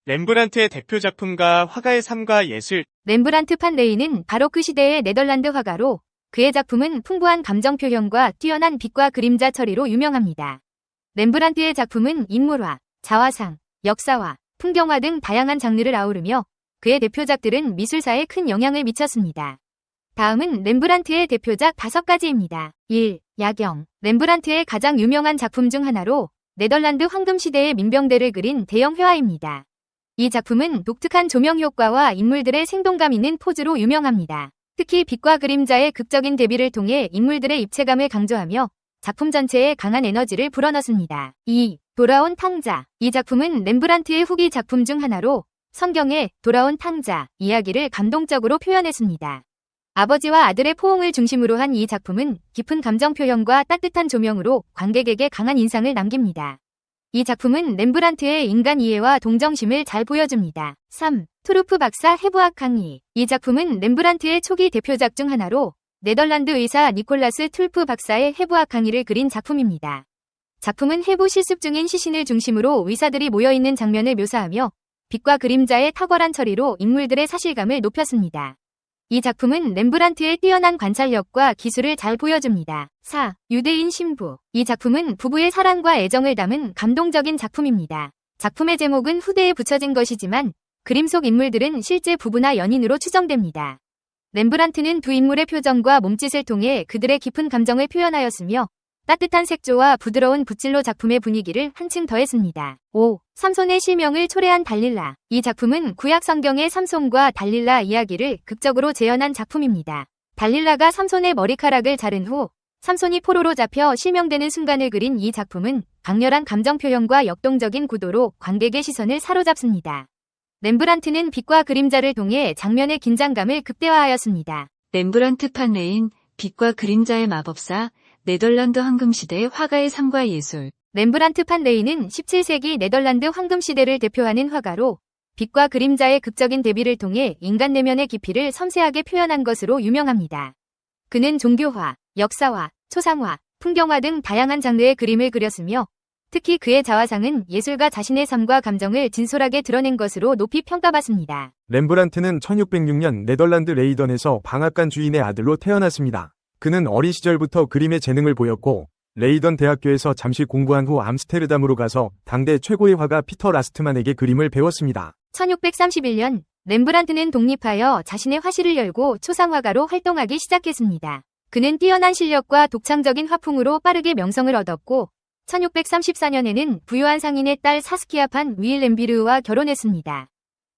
렘브란트의 대표 작품가 화가의 삶과 예술. 렘브란트 판 레이는 바로크 시대의 네덜란드 화가로 그의 작품은 풍부한 감정 표현과 뛰어난 빛과 그림자 처리로 유명합니다. 렘브란트의 작품은 인물화, 자화상, 역사화, 풍경화 등 다양한 장르를 아우르며 그의 대표작들은 미술사에 큰 영향을 미쳤습니다. 다음은 렘브란트의 대표작 5가지입니다. 1. 야경. 렘브란트의 가장 유명한 작품 중 하나로 네덜란드 황금시대의 민병대를 그린 대형 회화입니다. 이 작품은 독특한 조명 효과와 인물들의 생동감 있는 포즈로 유명합니다. 특히 빛과 그림자의 극적인 대비를 통해 인물들의 입체감을 강조하며 작품 전체에 강한 에너지를 불어넣습니다. 2. 돌아온 탕자. 이 작품은 렘브란트의 후기 작품 중 하나로 성경의 돌아온 탕자 이야기를 감동적으로 표현했습니다. 아버지와 아들의 포옹을 중심으로 한 이 작품은 깊은 감정 표현과 따뜻한 조명으로 관객에게 강한 인상을 남깁니다. 이 작품은 렘브란트의 인간 이해와 동정심을 잘 보여줍니다. 3. 투르프 박사 해부학 강의. 이 작품은 렘브란트의 초기 대표작 중 하나로 네덜란드 의사 니콜라스 툴프 박사의 해부학 강의를 그린 작품입니다. 작품은 해부 실습 중인 시신을 중심으로 의사들이 모여있는 장면을 묘사하며 빛과 그림자의 탁월한 처리로 인물들의 사실감을 높였습니다. 이 작품은 렘브란트의 뛰어난 관찰력과 기술을 잘 보여줍니다. 4. 유대인 신부. 이 작품은 부부의 사랑과 애정을 담은 감동적인 작품입니다. 작품의 제목은 후대에 붙여진 것이지만 그림 속 인물들은 실제 부부나 연인으로 추정됩니다. 렘브란트는 두 인물의 표정과 몸짓을 통해 그들의 깊은 감정을 표현하였으며 따뜻한 색조와 부드러운 붓질로 작품의 분위기를 한층 더했습니다. 5. 삼손의 실명을 초래한 달릴라. 이 작품은 구약 성경의 삼손과 달릴라 이야기를 극적으로 재현한 작품입니다. 달릴라가 삼손의 머리카락을 자른 후 삼손이 포로로 잡혀 실명되는 순간을 그린 이 작품은 강렬한 감정 표현과 역동적인 구도로 관객의 시선을 사로잡습니다. 렘브란트는 빛과 그림자를 통해 장면의 긴장감을 극대화하였습니다. 렘브란트 판 레인, 빛과 그림자의 마법사, 네덜란드 황금시대의 화가의 삶과 예술. 렘브란트 판 레이는 17세기 네덜란드 황금시대를 대표하는 화가로 빛과 그림자의 극적인 대비를 통해 인간 내면의 깊이를 섬세하게 표현한 것으로 유명합니다. 그는 종교화, 역사화, 초상화, 풍경화 등 다양한 장르의 그림을 그렸으며 특히 그의 자화상은 예술가 자신의 삶과 감정을 진솔하게 드러낸 것으로 높이 평가받습니다. 렘브란트는 1606년 네덜란드 레이던에서 방앗간 주인의 아들로 태어났습니다. 그는 어린 시절부터 그림의 재능을 보였고 레이던 대학교에서 잠시 공부한 후 암스테르담으로 가서 당대 최고의 화가 피터 라스트만에게 그림을 배웠습니다. 1631년 렘브란트는 독립하여 자신의 화실을 열고 초상화가로 활동하기 시작했습니다. 그는 뛰어난 실력과 독창적인 화풍으로 빠르게 명성을 얻었고 1634년에는 부유한 상인의 딸 사스키아 판 위일렘비르와 결혼했습니다.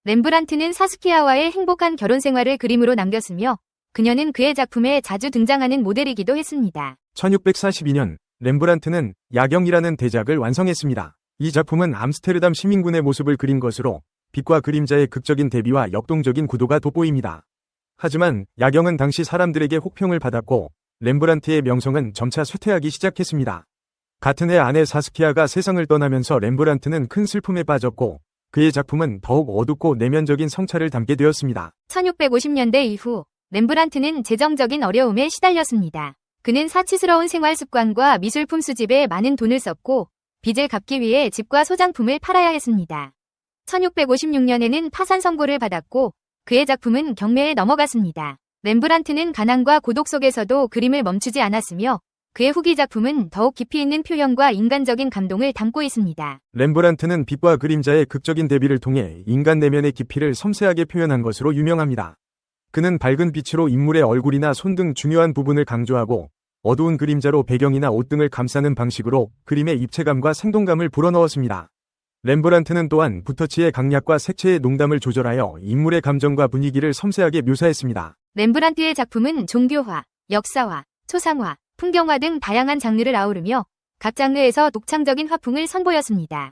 렘브란트는 사스키아와의 행복한 결혼 생활을 그림으로 남겼으며 그녀는 그의 작품에 자주 등장하는 모델이기도 했습니다. 1642년 렘브란트는 야경이라는 대작을 완성했습니다. 이 작품은 암스테르담 시민군의 모습을 그린 것으로 빛과 그림자의 극적인 대비와 역동적인 구도가 돋보입니다. 하지만 야경은 당시 사람들에게 혹평을 받았고 렘브란트의 명성은 점차 쇠퇴하기 시작했습니다. 같은 해 아내 사스키아가 세상을 떠나면서 렘브란트는 큰 슬픔에 빠졌고 그의 작품은 더욱 어둡고 내면적인 성찰을 담게 되었습니다. 1650년대 이후 렘브란트는 재정적인 어려움에 시달렸습니다. 그는 사치스러운 생활 습관과 미술품 수집에 많은 돈을 썼고 빚을 갚기 위해 집과 소장품을 팔아야 했습니다. 1656년에는 파산 선고를 받았고 그의 작품은 경매에 넘어갔습니다. 렘브란트는 가난과 고독 속에서도 그림을 멈추지 않았으며 그의 후기 작품은 더욱 깊이 있는 표현과 인간적인 감동을 담고 있습니다. 렘브란트는 빛과 그림자의 극적인 대비를 통해 인간 내면의 깊이를 섬세하게 표현한 것으로 유명합니다. 그는 밝은 빛으로 인물의 얼굴이나 손 등 중요한 부분을 강조하고 어두운 그림자로 배경이나 옷 등을 감싸는 방식으로 그림의 입체감과 생동감을 불어넣었습니다. 렘브란트는 또한 붓터치의 강약과 색채의 농담을 조절하여 인물의 감정과 분위기를 섬세하게 묘사했습니다. 렘브란트의 작품은 종교화, 역사화, 초상화, 풍경화 등 다양한 장르를 아우르며 각 장르에서 독창적인 화풍을 선보였습니다.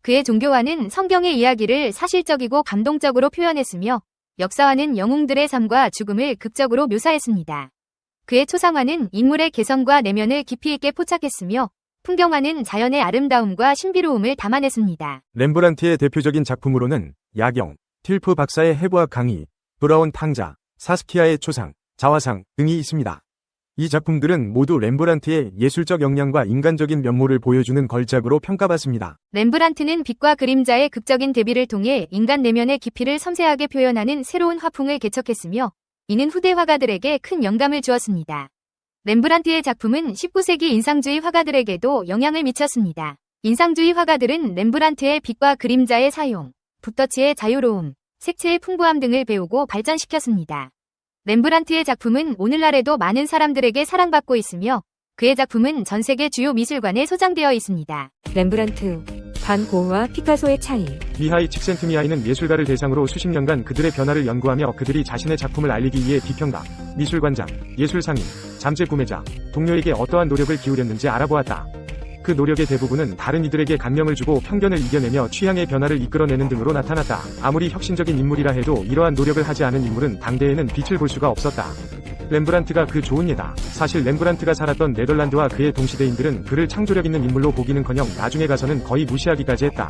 그의 종교화는 성경의 이야기를 사실적이고 감동적으로 표현했으며 역사화는 영웅들의 삶과 죽음을 극적으로 묘사했습니다. 그의 초상화는 인물의 개성과 내면을 깊이 있게 포착했으며 풍경화는 자연의 아름다움과 신비로움을 담아냈습니다. 렘브란트의 대표적인 작품으로는 야경, 틸프 박사의 해부학 강의, 돌아온 탕자, 사스키아의 초상, 자화상 등이 있습니다. 이 작품들은 모두 렘브란트의 예술적 역량과 인간적인 면모를 보여주는 걸작으로 평가받습니다. 렘브란트는 빛과 그림자의 극적인 대비를 통해 인간 내면의 깊이를 섬세하게 표현하는 새로운 화풍을 개척했으며 이는 후대 화가들에게 큰 영감을 주었습니다. 렘브란트의 작품은 19세기 인상주의 화가들에게도 영향을 미쳤습니다. 인상주의 화가들은 렘브란트의 빛과 그림자의 사용, 붓터치의 자유로움, 색채의 풍부함 등을 배우고 발전시켰습니다. 렘브란트의 작품은 오늘날에도 많은 사람들에게 사랑받고 있으며 그의 작품은 전 세계 주요 미술관에 소장되어 있습니다. 렘브란트, 반 고흐와 피카소의 차이. 미하이 칙센트미하이는 예술가를 대상으로 수십 년간 그들의 변화를 연구하며 그들이 자신의 작품을 알리기 위해 비평가, 미술관장, 예술상인, 잠재 구매자, 동료에게 어떠한 노력을 기울였는지 알아보았다. 그 노력의 대부분은 다른 이들에게 감명을 주고 편견을 이겨내며 취향의 변화를 이끌어내는 등으로 나타났다. 아무리 혁신적인 인물이라 해도 이러한 노력을 하지 않은 인물은 당대에는 빛을 볼 수가 없었다. 렘브란트가 그 좋은 예다. 사실 렘브란트가 살았던 네덜란드와 그의 동시대인들은 그를 창조력 있는 인물로 보기는커녕 나중에 가서는 거의 무시하기까지 했다.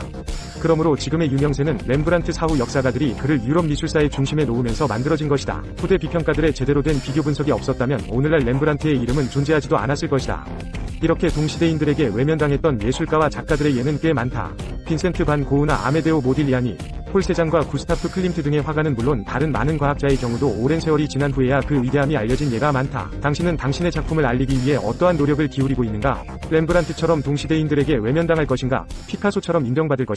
그러므로 지금의 유명세는 렘브란트 사후 역사가들이 그를 유럽 미술사의 중심에 놓으면서 만들어진 것이다. 후대 비평가들의 제대로 된 비교 분석이 없었다면 오늘날 렘브란트의 이름은 존재하지도 않았을 것이다. 이렇게 동시대인들에게 외면당했던 예술가와 작가들의 예는 꽤 많다. 빈센트 반 고흐나 아메데오 모딜리아니, 폴 세잔과 구스타프 클림트 등의 화가는 물론 다른 많은 과학자의 경우도 오랜 세월이 지난 후에야 그 위대함이 알려진 예가 많다. 당신은 당신의 작품을 알리기 위해 어떠한 노력을 기울이고 있는가? 렘브란트처럼 동시대인들에게 외면당할 것인가? 피카소처럼 인정받을 것인가?